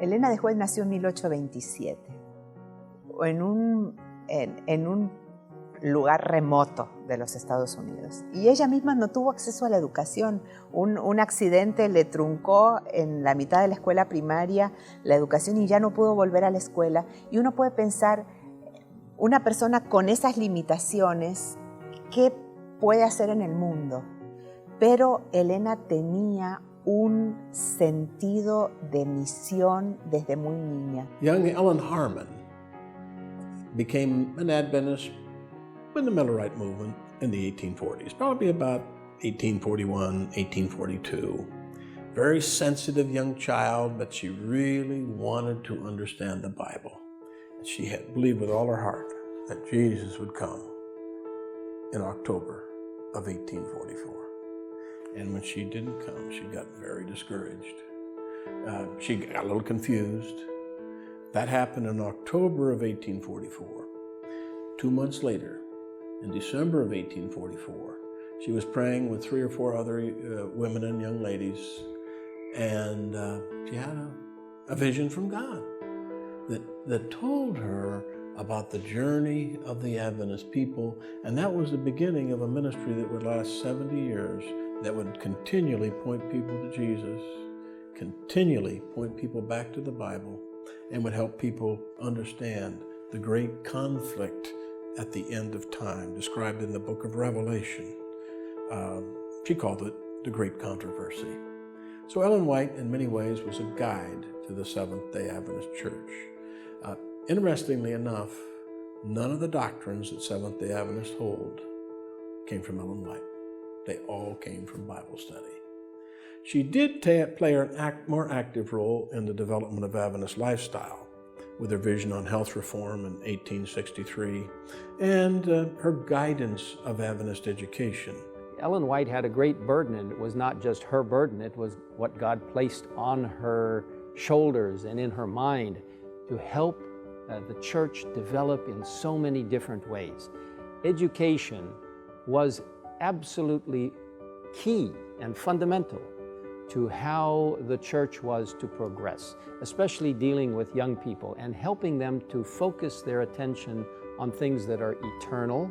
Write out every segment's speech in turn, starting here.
Elena de White nació en 1827, en un lugar remoto de los Estados Unidos. Y ella misma no tuvo acceso a la educación. Un accidente le truncó en la mitad de la escuela primaria la educación y ya no pudo volver a la escuela. Y uno puede pensar, una persona con esas limitaciones, ¿qué puede hacer en el mundo? Pero Elena tenía un sentido de misión desde muy niña. Young Ellen Harmon became an Adventist in the Millerite movement in the 1840s, probably about 1841, 1842. Very sensitive young child, but she really wanted to understand the Bible. She had believed with all her heart that Jesus would come in October of 1844. And when she didn't come, she got very discouraged. She got a little confused. That happened in October of 1844. 2 months later, in December of 1844, she was praying with 3 or 4 other women and young ladies, and she had a vision from God that told her about the journey of the Adventist people, and that was the beginning of a ministry that would last 70 years, that would continually point people to Jesus, continually point people back to the Bible, and would help people understand the great conflict at the end of time, described in the book of Revelation. She called it the Great Controversy. So Ellen White, in many ways, was a guide to the Seventh-day Adventist Church. Interestingly enough, none of the doctrines that Seventh-day Adventists hold came from Ellen White. They all came from Bible study. She did play a more active role in the development of Adventist lifestyle, with her vision on health reform in 1863, and her guidance of Adventist education. Ellen White had a great burden, and it was not just her burden, it was what God placed on her shoulders and in her mind to help the church develop in so many different ways. Education was absolutely key and fundamental to how the church was to progress, especially dealing with young people and helping them to focus their attention on things that are eternal,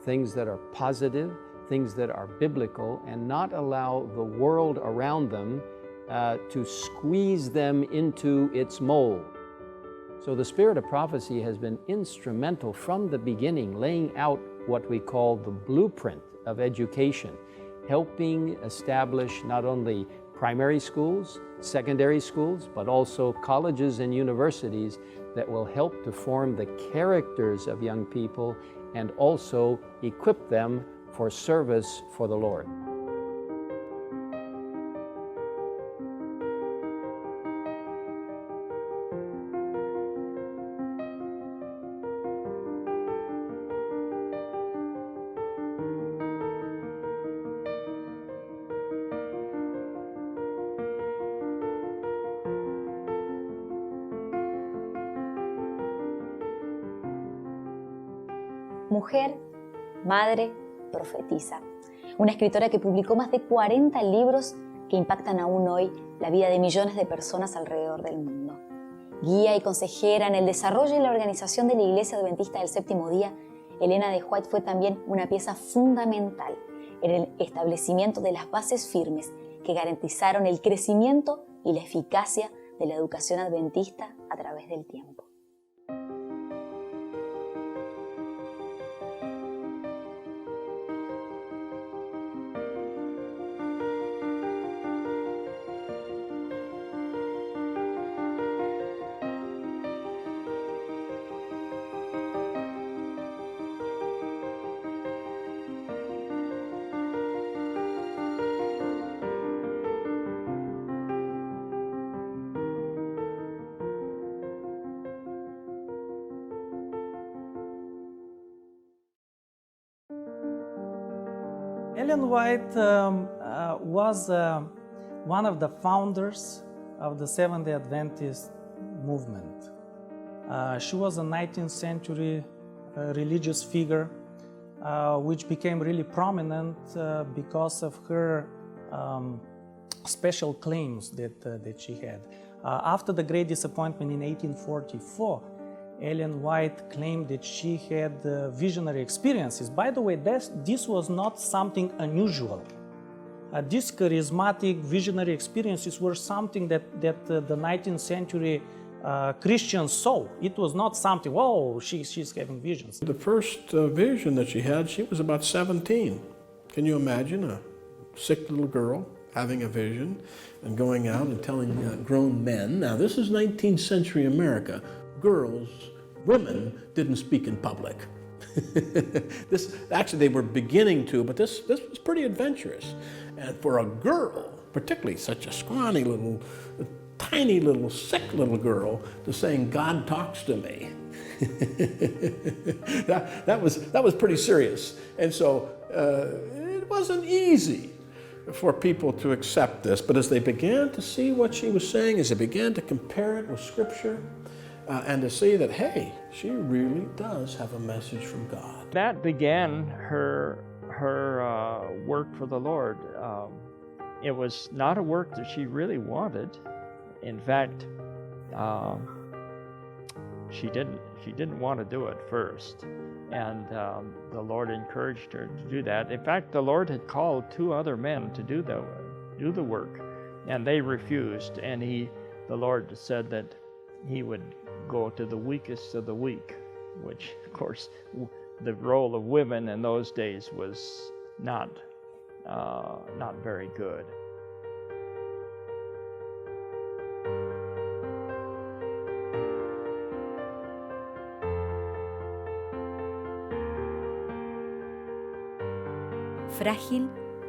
things that are positive, things that are biblical, and not allow the world around them to squeeze them into its mold. So the Spirit of Prophecy has been instrumental from the beginning, laying out what we call the blueprint of education, helping establish not only primary schools, secondary schools, but also colleges and universities that will help to form the characters of young people and also equip them for service for the Lord. Mujer, madre, profetisa. Una escritora que publicó más de 40 libros que impactan aún hoy la vida de millones de personas alrededor del mundo. Guía y consejera en el desarrollo y la organización de la Iglesia Adventista del Séptimo Día, Elena de White fue también una pieza fundamental en el establecimiento de las bases firmes que garantizaron el crecimiento y la eficacia de la educación adventista a través del tiempo. Ellen White was one of the founders of the Seventh-day Adventist movement. She was a 19th century religious figure which became really prominent because of her special claims that she had. After the Great Disappointment in 1844, Ellen White claimed that she had visionary experiences. By the way, this was not something unusual. These charismatic visionary experiences were something that the 19th century Christians saw. It was not something, whoa, she's having visions. The first vision that she had, she was about 17. Can you imagine a sick little girl having a vision and going out and telling grown men? Now, this is 19th century America. Girls, women didn't speak in public. Actually, they were beginning to, but this was pretty adventurous. And for a girl, particularly such a scrawny little, tiny little, sick little girl, to saying, God talks to me. that was pretty serious. And so it wasn't easy for people to accept this. But as they began to see what she was saying, as they began to compare it with Scripture, and to see that, hey, she really does have a message from God. That began her work for the Lord. It was not a work that she really wanted. In fact, she didn't want to do it first, and the Lord encouraged her to do that. In fact, the Lord had called 2 other men to do the work, and they refused. And the Lord said that He would go to the weakest of the weak, which, of course, the role of women in those days was not very good. Frágil,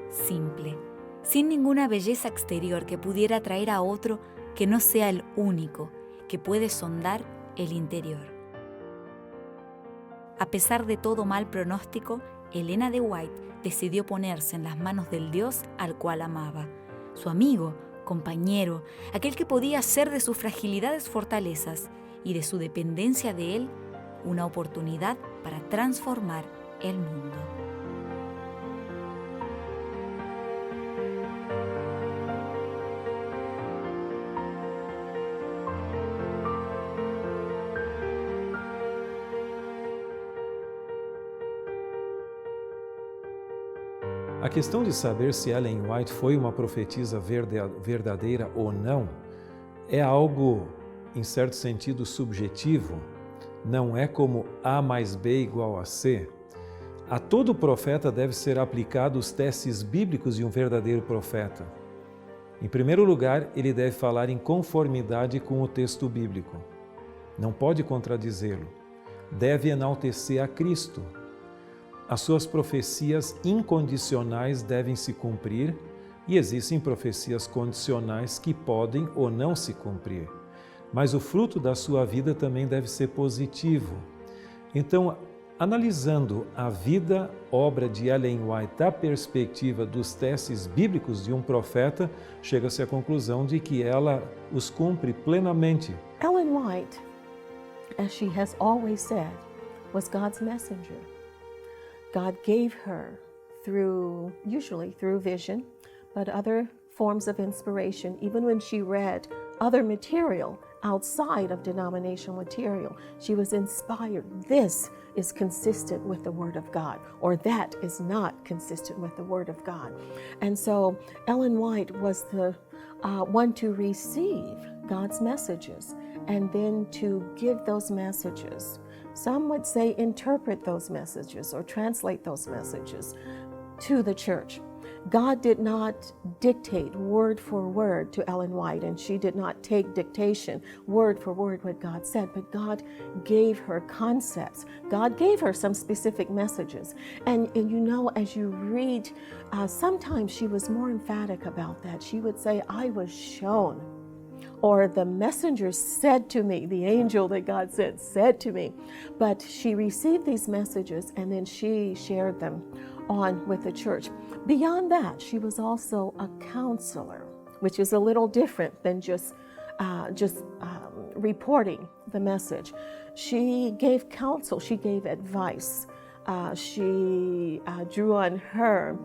simple, sin ninguna belleza exterior que pudiera atraer a otro que no sea el único que puede sondar el interior. A pesar de todo mal pronóstico, Helena de White decidió ponerse en las manos del Dios al cual amaba, su amigo, compañero, aquel que podía hacer de sus fragilidades fortalezas y de su dependencia de él una oportunidad para transformar el mundo. A questão de saber se Ellen White foi uma profetisa verdadeira ou não é algo, em certo sentido, subjetivo. Não é como A mais B igual a C. A todo profeta deve ser aplicado os testes bíblicos de um verdadeiro profeta. Em primeiro lugar, ele deve falar em conformidade com o texto bíblico. Não pode contradizê-lo. Deve enaltecer a Cristo. As suas profecias incondicionais devem se cumprir e existem profecias condicionais que podem ou não se cumprir. Mas o fruto da sua vida também deve ser positivo. Então, analisando a vida, obra de Ellen White da perspectiva dos testes bíblicos de um profeta, chega-se à conclusão de que ela os cumpre plenamente. Ellen White, as she has always said, was God's messenger. God gave her usually through vision, but other forms of inspiration, even when she read other material outside of denominational material, she was inspired. This is consistent with the Word of God, or that is not consistent with the Word of God. And so Ellen White was the one to receive God's messages and then to give those messages. Some would say interpret those messages or translate those messages to the church. God did not dictate word for word to Ellen White, and she did not take dictation word for word what God said, but God gave her concepts. God gave her some specific messages. And you know, as you read, sometimes she was more emphatic about that. She would say, I was shown, or the messenger said to me, the angel that God sent said to me. But she received these messages and then she shared them on with the church. Beyond that, she was also a counselor, which is a little different than just reporting the message. She gave counsel, she gave advice. She drew on her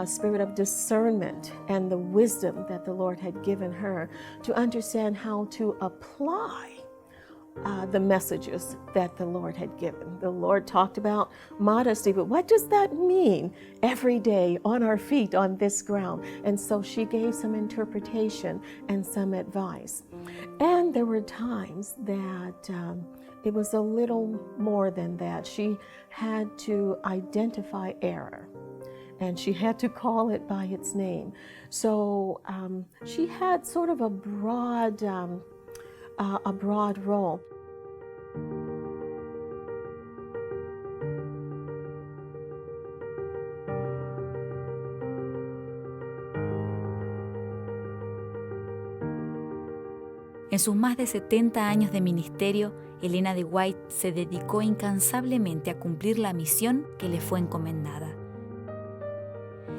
spirit of discernment and the wisdom that the Lord had given her to understand how to apply the messages that the Lord had given. The Lord talked about modesty, but what does that mean every day on our feet on this ground? And so she gave some interpretation and some advice. And there were times that it was a little more than that. She had to identify error, and she had to call it by its name. So she had sort of a broad role. En sus más de 70 años de ministerio, Elena de White se dedicó incansablemente a cumplir la misión que le fue encomendada.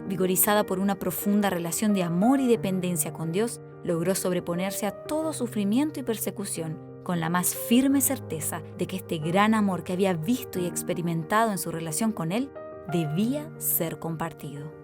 Vigorizada por una profunda relación de amor y dependencia con Dios, logró sobreponerse a todo sufrimiento y persecución, con la más firme certeza de que este gran amor que había visto y experimentado en su relación con Él debía ser compartido.